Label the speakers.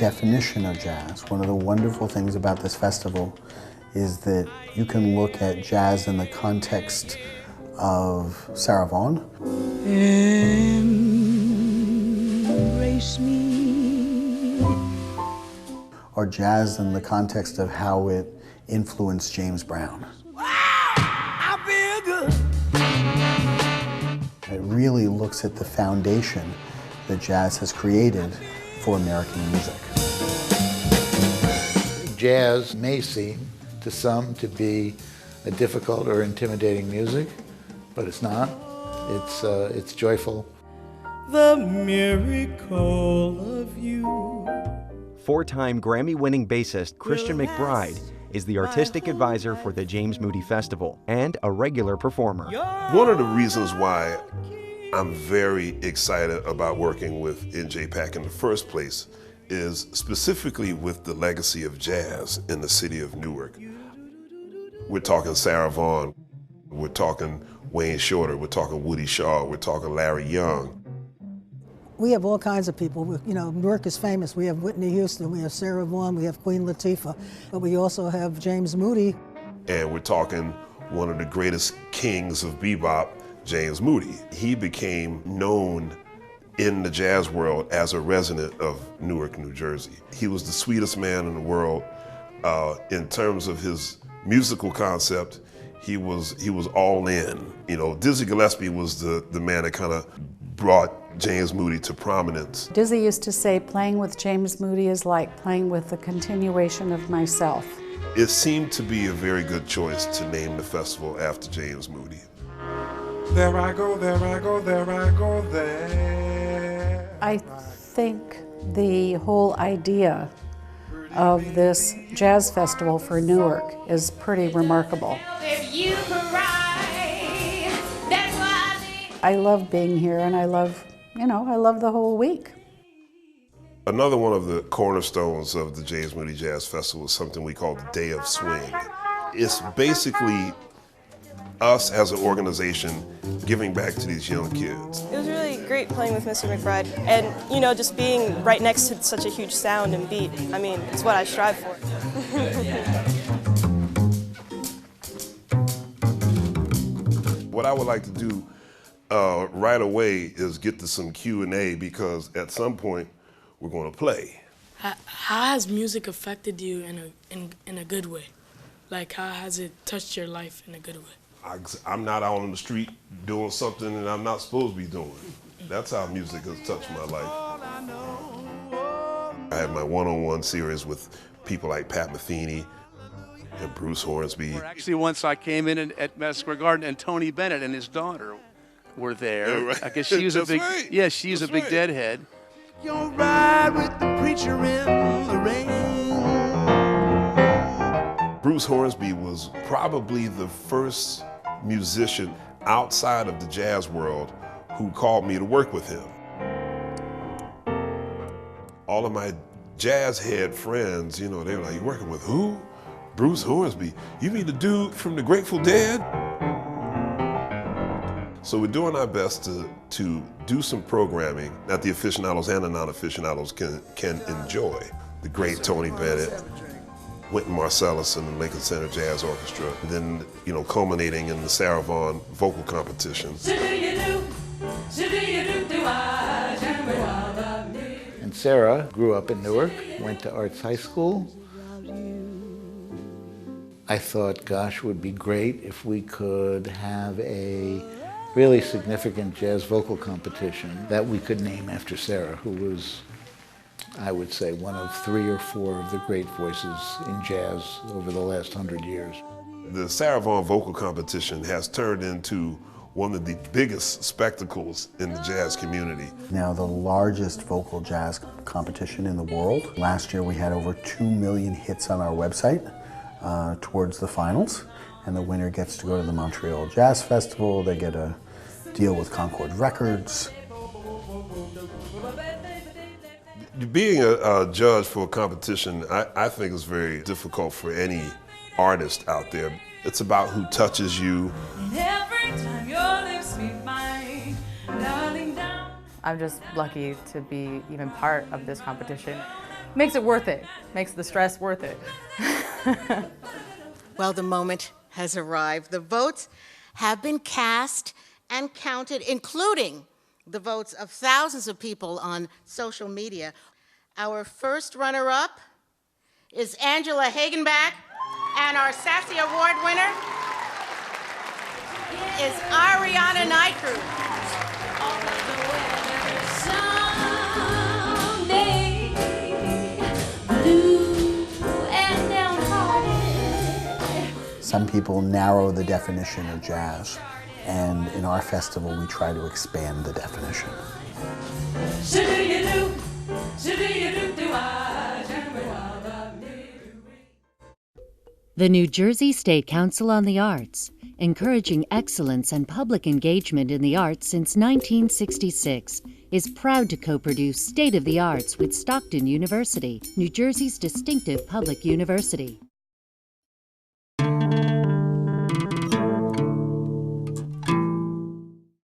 Speaker 1: definition of jazz. One of the wonderful things about this festival is that you can look at jazz in the context of Sarah Vaughan. Embrace me. Or jazz in the context of how it influenced James Brown. Wow, I feel good. It really looks at the foundation that jazz has created for American music.
Speaker 2: Jazz may seem to some to be a difficult or intimidating music, but it's not. It's joyful.
Speaker 3: The miracle of you.
Speaker 4: Four-time Grammy-winning bassist Christian McBride is the artistic advisor for the James Moody Festival and a regular performer.
Speaker 5: One of the reasons why I'm very excited about working with NJPAC in the first place is specifically with the legacy of jazz in the city of Newark. We're talking Sarah Vaughan, we're talking Wayne Shorter, we're talking Woody Shaw, we're talking Larry Young.
Speaker 6: We have all kinds of people. You know, Newark is famous. We have Whitney Houston, we have Sarah Vaughan, we have Queen Latifah, but we also have James Moody.
Speaker 5: And we're talking one of the greatest kings of bebop, James Moody. He became known in the jazz world as a resident of Newark, New Jersey. He was the sweetest man in the world. In terms of his musical concept, he was all in. You know, Dizzy Gillespie was the man that kind of brought James Moody to prominence.
Speaker 7: Dizzy used to say, playing with James Moody is like playing with the continuation of myself.
Speaker 5: It seemed to be a very good choice to name the festival after James Moody.
Speaker 3: There I go, there I go, there I go, there.
Speaker 7: I think the whole idea of this jazz festival for Newark is pretty remarkable. I love being here, and I love the whole week.
Speaker 5: Another one of the cornerstones of the James Moody Jazz Festival is something we call the Day of Swing. It's basically us as an organization giving back to these young kids.
Speaker 8: It was really great playing with Mr. McBride, and you know, just being right next to such a huge sound and beat. I mean, it's what I strive for.
Speaker 5: What I would like to do right away is get to some Q&A, because at some point we're going to play.
Speaker 9: How has music affected you in a good way? Like, how has it touched your life in a good way?
Speaker 5: I'm not out on the street doing something that I'm not supposed to be doing. That's how music has touched my life. I had my one-on-one series with people like Pat Metheny and Bruce Hornsby.
Speaker 10: Actually, once I came in at Madison Square Garden, and Tony Bennett and his daughter were there.
Speaker 5: Yeah, right.
Speaker 10: I guess she was a big,
Speaker 5: right.
Speaker 10: yeah, she's
Speaker 5: That's
Speaker 10: a big
Speaker 5: right.
Speaker 10: deadhead.
Speaker 3: You'll ride with the preacher in the rain.
Speaker 5: Bruce Hornsby was probably the first musician outside of the jazz world who called me to work with him. All of my jazz head friends, you know, they were like, "You working with who?" Bruce Hornsby. You mean the dude from the Grateful Dead? So we're doing our best to do some programming that the aficionados and the non-aficionados can enjoy. The great Tony Bennett, Wynton Marsalis and the Lincoln Center Jazz Orchestra, and then, you know, culminating in the Sarah Vaughan vocal competition.
Speaker 2: And Sarah grew up in Newark, went to Arts High School. I thought, gosh, it would be great if we could have a really significant jazz vocal competition that we could name after Sarah, who was, I would say, one of 3 or 4 of the great voices in jazz over the last 100 years.
Speaker 5: The Sarah Vaughan vocal competition has turned into one of the biggest spectacles in the jazz community.
Speaker 1: Now the largest vocal jazz competition in the world. Last year we had over 2 million hits on our website towards the finals, and the winner gets to go to the Montreal Jazz Festival. They get a deal with Concord Records.
Speaker 5: Being a judge for a competition, I think is very difficult for any artist out there. It's about who touches you.
Speaker 11: I'm just lucky to be even part of this competition. makes it worth it, makes the stress worth it.
Speaker 12: Well, the moment has arrived. The votes have been cast and counted, including the votes of thousands of people on social media. Our first runner-up is Angela Hagenbach, and our Sassy Award winner is Ariana Nightcrew.
Speaker 1: Some people narrow the definition of jazz, and in our festival we try to expand the definition.
Speaker 13: The New Jersey State Council on the Arts, encouraging excellence and public engagement in the arts since 1966, is proud to co-produce State of the Arts with Stockton University, New Jersey's distinctive public university.